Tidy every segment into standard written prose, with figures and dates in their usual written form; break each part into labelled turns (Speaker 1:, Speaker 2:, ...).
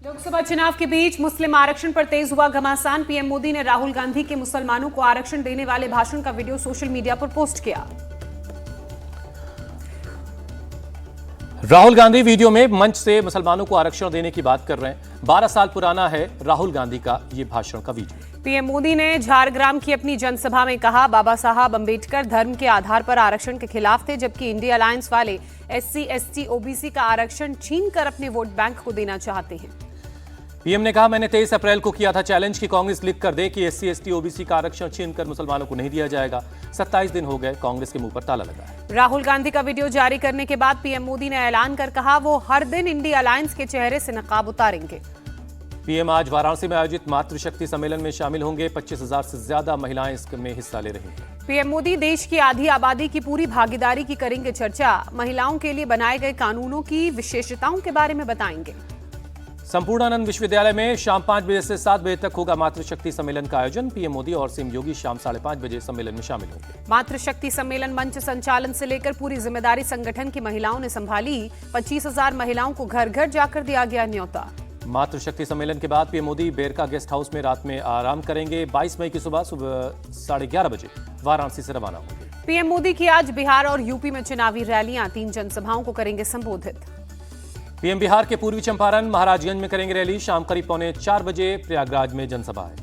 Speaker 1: लोकसभा चुनाव के बीच मुस्लिम आरक्षण पर तेज हुआ घमासान। पीएम मोदी ने राहुल गांधी के मुसलमानों को आरक्षण देने वाले भाषण का वीडियो सोशल मीडिया पर पोस्ट किया।
Speaker 2: राहुल गांधी वीडियो में मंच से मुसलमानों को आरक्षण देने की बात कर रहे हैं। 12 साल पुराना है राहुल गांधी का ये भाषण का वीडियो।
Speaker 1: पीएम मोदी ने झारग्राम की अपनी जनसभा में कहा, बाबा साहब अंबेडकर धर्म के आधार पर आरक्षण के खिलाफ थे, जबकि इंडिया अलायंस वाले SC, ST, OBC का आरक्षण छीनकर अपने वोट बैंक को देना चाहते हैं।
Speaker 2: पीएम ने कहा, मैंने 23 अप्रैल को किया था चैलेंज कि कांग्रेस लिख कर दे कि SC, ST, OBC का आरक्षण छीनकर मुसलमानों को नहीं दिया जाएगा। 27 दिन हो गए, कांग्रेस के मुंह पर ताला लगा है।
Speaker 1: राहुल गांधी का वीडियो जारी करने के बाद पीएम मोदी ने ऐलान कर कहा, वो हर दिन इंडिया अलायंस के चेहरे से नकाब उतारेंगे।
Speaker 2: पीएम आज वाराणसी में आयोजित मातृशक्ति सम्मेलन में शामिल होंगे। 25,000 से ज्यादा महिलाएं इसमें हिस्सा ले रही हैं।
Speaker 1: पीएम मोदी देश की आधी आबादी की पूरी भागीदारी की करेंगे चर्चा। महिलाओं के लिए बनाए गए कानूनों की विशेषताओं के बारे में बताएंगे।
Speaker 2: संपूर्णानंद विश्वविद्यालय में शाम 5 बजे से 7 बजे तक होगा मातृशक्ति सम्मेलन का आयोजन। पीएम मोदी और सीएम योगी शाम 5:30 बजे सम्मेलन में शामिल होंगे।
Speaker 1: मातृशक्ति सम्मेलन मंच संचालन से लेकर पूरी जिम्मेदारी संगठन की महिलाओं ने संभाली। 25,000 महिलाओं को घर घर जाकर दिया गया न्योता।
Speaker 2: मातृशक्ति सम्मेलन के बाद पीएम मोदी बेरका गेस्ट हाउस में रात में आराम करेंगे। 22 मई की सुबह 11:30 बजे वाराणसी से रवाना होंगे।
Speaker 1: पीएम मोदी की आज बिहार और यूपी में चुनावी रैलियां, 3 जनसभाओं को करेंगे संबोधित।
Speaker 2: पीएम बिहार के पूर्वी चंपारण महाराजगंज में करेंगे रैली। शाम करीब 3:45 बजे प्रयागराज में जनसभा है।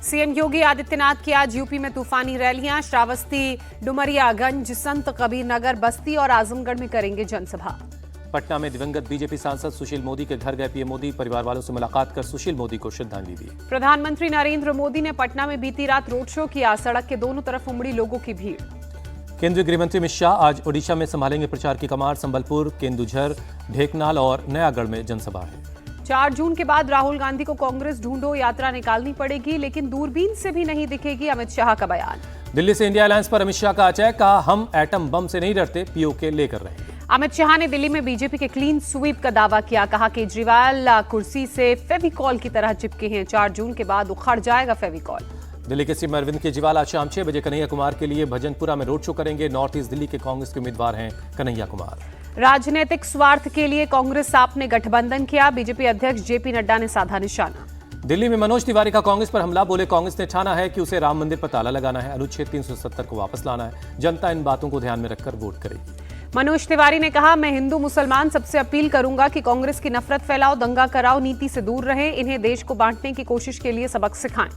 Speaker 1: सीएम योगी आदित्यनाथ की आज यूपी में तूफानी रैलियां, श्रावस्ती, डुमरियागंज, संत कबीर नगर, बस्ती और आजमगढ़ में करेंगे जनसभा।
Speaker 2: पटना में दिवंगत बीजेपी सांसद सुशील मोदी के घर गए पीएम मोदी। परिवार वालों से मुलाकात कर सुशील मोदी को श्रद्धांजलि दी।
Speaker 1: प्रधानमंत्री नरेंद्र मोदी ने पटना में बीती रात रोड शो किया। सड़क के दोनों तरफ उमड़ी लोगों की भीड़।
Speaker 2: केंद्रीय गृहमंत्री अमित शाह आज ओडिशा में संभालेंगे प्रचार की कमान। संबलपुर, केंदुझर, ढेकनाल और नयागढ़ में जनसभा है।
Speaker 1: 4 जून के बाद राहुल गांधी को कांग्रेस ढूंढो यात्रा निकालनी पड़ेगी, लेकिन दूरबीन से भी नहीं दिखेगी, अमित शाह का बयान।
Speaker 2: दिल्ली से इंडिया अलायंस पर अमित शाह का अटैक, कहा हम एटम बम से नहीं डरते, POK लेकर रहेंगे।
Speaker 1: अमित शाह ने दिल्ली में बीजेपी के क्लीन स्वीप का दावा किया। कहा, केजरीवाल कुर्सी से फेविकॉल की तरह चिपके हैं। 4 जून के बाद उखड़ जाएगा फेविकॉल।
Speaker 2: दिल्ली के सीएम अरविंद केजरीवाल आज शाम 6 बजे कन्हैया कुमार के लिए भजनपुरा में रोड शो करेंगे। नॉर्थ ईस्ट दिल्ली के कांग्रेस के उम्मीदवार हैं कन्हैया कुमार।
Speaker 1: राजनीतिक स्वार्थ के लिए कांग्रेस सांप ने गठबंधन किया। बीजेपी अध्यक्ष JP नड्डा ने साधा निशाना।
Speaker 2: दिल्ली में मनोज तिवारी का कांग्रेस पर हमला, बोले कांग्रेस ने ठाना है कि उसे राम मंदिर पर ताला लगाना है, अनुच्छेद 370 को वापस लाना है। जनता इन बातों को ध्यान में रखकर वोट करेगी।
Speaker 1: मनोज तिवारी ने कहा, मैं हिंदू मुसलमान सबसे अपील करूंगा कि कांग्रेस की नफरत फैलाओ, दंगा कराओ नीति से दूर रहें, इन्हें देश को बांटने की कोशिश के लिए सबक सिखाएं।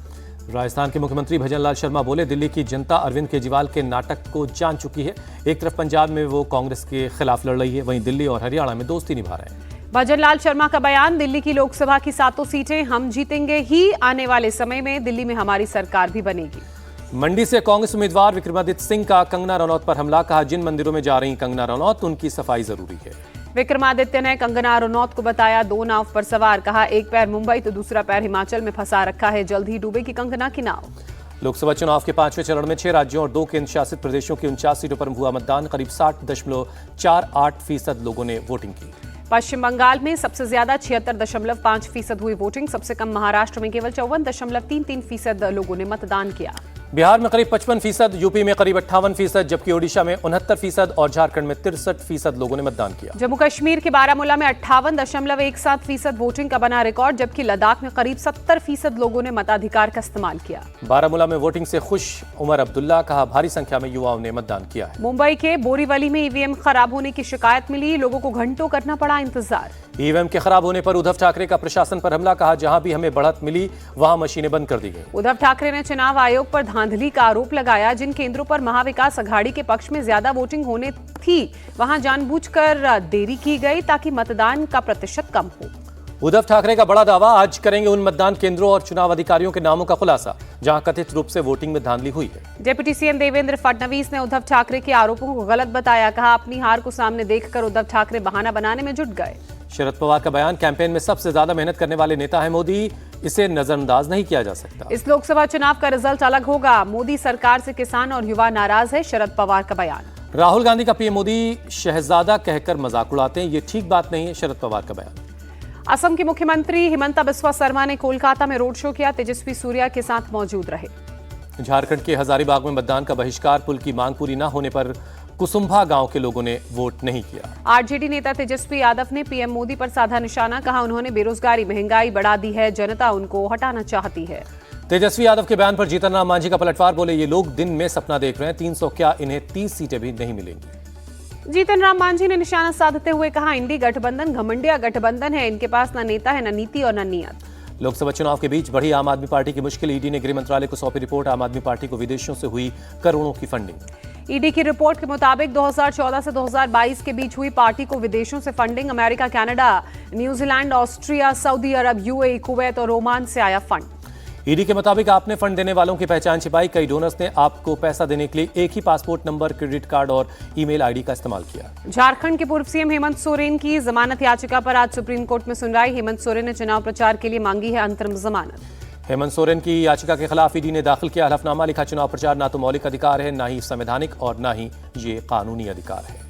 Speaker 2: राजस्थान के मुख्यमंत्री भजनलाल शर्मा बोले, दिल्ली की जनता अरविंद केजरीवाल के नाटक को जान चुकी है। एक तरफ पंजाब में वो कांग्रेस के खिलाफ लड़ रही है, वहीं दिल्ली और हरियाणा में दोस्ती निभा रहे हैं।
Speaker 1: भजनलाल शर्मा का बयान, दिल्ली की लोकसभा की 7 सीटें हम जीतेंगे ही, आने वाले समय में दिल्ली में हमारी सरकार भी बनेगी।
Speaker 2: मंडी से कांग्रेस उम्मीदवार विक्रमादित्य सिंह का कंगना रनौत पर हमला, कहा जिन मंदिरों में जा रही कंगना रनौत उनकी सफाई जरूरी है।
Speaker 1: विक्रमादित्य ने कंगना रनौत को बताया 2 नाव पर सवार। कहा, एक पैर मुंबई तो दूसरा पैर हिमाचल में फंसा रखा है, जल्द ही डूबेगी कंगना की नाव।
Speaker 2: लोकसभा चुनाव के 5वें चरण में 6 राज्यों और 2 केंद्र शासित प्रदेशों की 49 सीटों पर हुआ मतदान। करीब 60.48% लोगों ने वोटिंग की।
Speaker 1: पश्चिम बंगाल में सबसे ज्यादा 76.5% हुई वोटिंग। सबसे कम महाराष्ट्र में केवल 54.33% लोगों ने मतदान किया।
Speaker 2: बिहार में करीब 55%, यूपी में करीब 58%, जबकि ओडिशा में 69% और झारखंड में 63% लोगों ने मतदान किया।
Speaker 1: जम्मू कश्मीर के बारामूला में 58.17% वोटिंग का बना रिकॉर्ड, जबकि लद्दाख में करीब 70% लोगों ने मताधिकार का इस्तेमाल किया।
Speaker 2: बारामूला में वोटिंग से खुश उमर अब्दुल्ला, कहा भारी संख्या में युवाओं ने मतदान किया है।
Speaker 1: मुंबई के बोरीवली में EVM खराब होने की शिकायत मिली, लोगों को घंटों करना पड़ा इंतजार।
Speaker 2: EVM के खराब होने पर उद्धव ठाकरे का प्रशासन पर हमला, कहा जहां भी हमें बढ़त मिली वहां मशीनें बंद कर दी गई।
Speaker 1: उद्धव ठाकरे ने चुनाव आयोग पर धांधली का आरोप लगाया। जिन केंद्रों पर महाविकास अघाड़ी के पक्ष में ज्यादा वोटिंग होने थी, वहां जानबूझकर देरी की गई ताकि मतदान का प्रतिशत कम हो।
Speaker 2: उद्धव ठाकरे का बड़ा दावा, आज करेंगे उन मतदान केंद्रों और चुनाव अधिकारियों के नामों का खुलासा जहां कथित रूप से वोटिंग में धांधली हुई है।
Speaker 1: डिप्टी CM देवेंद्र फडणवीस ने उद्धव ठाकरे के आरोपों को गलत बताया। कहा, अपनी हार को सामने देखकर उद्धव ठाकरे बहाना बनाने में जुट गए।
Speaker 2: शरद पवार का बयान, कैंपेन में सबसे ज्यादा मेहनत करने वाले नेता है मोदी, इसे नजरअंदाज नहीं किया जा सकता।
Speaker 1: इस लोकसभा चुनाव का रिजल्ट अलग होगा। मोदी सरकार से किसान और युवा नाराज है, शरद पवार का बयान।
Speaker 2: राहुल गांधी का पीएम मोदी शहजादा कहकर मजाक उड़ाते हैं, ये ठीक बात नहीं है, शरद पवार का बयान।
Speaker 1: असम के मुख्यमंत्री हिमंता बिस्वा शर्मा ने कोलकाता में रोड शो किया। तेजस्वी सूर्या के साथ मौजूद रहे।
Speaker 2: झारखंड के हजारीबाग में मतदान का बहिष्कार, पुल की मांग पूरी न होने पर कुसुम्भा गांव के लोगों ने वोट नहीं किया।
Speaker 1: आरजेडी नेता तेजस्वी यादव ने पीएम मोदी पर साधा निशाना, कहा उन्होंने बेरोजगारी महंगाई बढ़ा दी है, जनता उनको हटाना चाहती है।
Speaker 2: तेजस्वी यादव के बयान पर जीतन राम मांझी का पलटवार, बोले ये लोग दिन में सपना देख रहे हैं, 300 क्या इन्हें 30 सीटें भी नहीं मिलेंगी।
Speaker 1: जीतन राम मांझी ने निशाना साधते हुए कहा इंडी गठबंधन घमंडिया गठबंधन है, इनके पास न नेता है, न नीति और न नियत।
Speaker 2: लोकसभा चुनाव के बीच बढ़ी आम आदमी पार्टी की मुश्किल, ईडी ने गृह मंत्रालय को सौंपी रिपोर्ट, आम आदमी पार्टी को विदेशों से हुई करोड़ों की फंडिंग।
Speaker 1: ईडी की रिपोर्ट के मुताबिक 2014 से 2022 के बीच हुई पार्टी को विदेशों से funding, America, Canada, New Zealand, Austria, Saudi Arab, UAE, Kuwait और ओमान से आया फंड।
Speaker 2: ईडी के मुताबिक आपने फंड देने वालों की पहचान छिपाई, कई डोनर्स ने आपको पैसा देने के लिए एक ही पासपोर्ट नंबर, क्रेडिट कार्ड और ईमेल आईडी का इस्तेमाल किया।
Speaker 1: झारखंड के पूर्व सीएम हेमंत सोरेन की जमानत याचिका पर आज सुप्रीम कोर्ट में सुनवाई। हेमंत सोरेन ने चुनाव प्रचार के लिए मांगी है अंतरिम जमानत।
Speaker 2: हेमंत सोरेन की याचिका के खिलाफ ईडी ने दाखिल किया हलफनामा, लिखा चुनाव प्रचार ना तो मौलिक अधिकार है, ना ही संवैधानिक और ना ही ये कानूनी अधिकार है।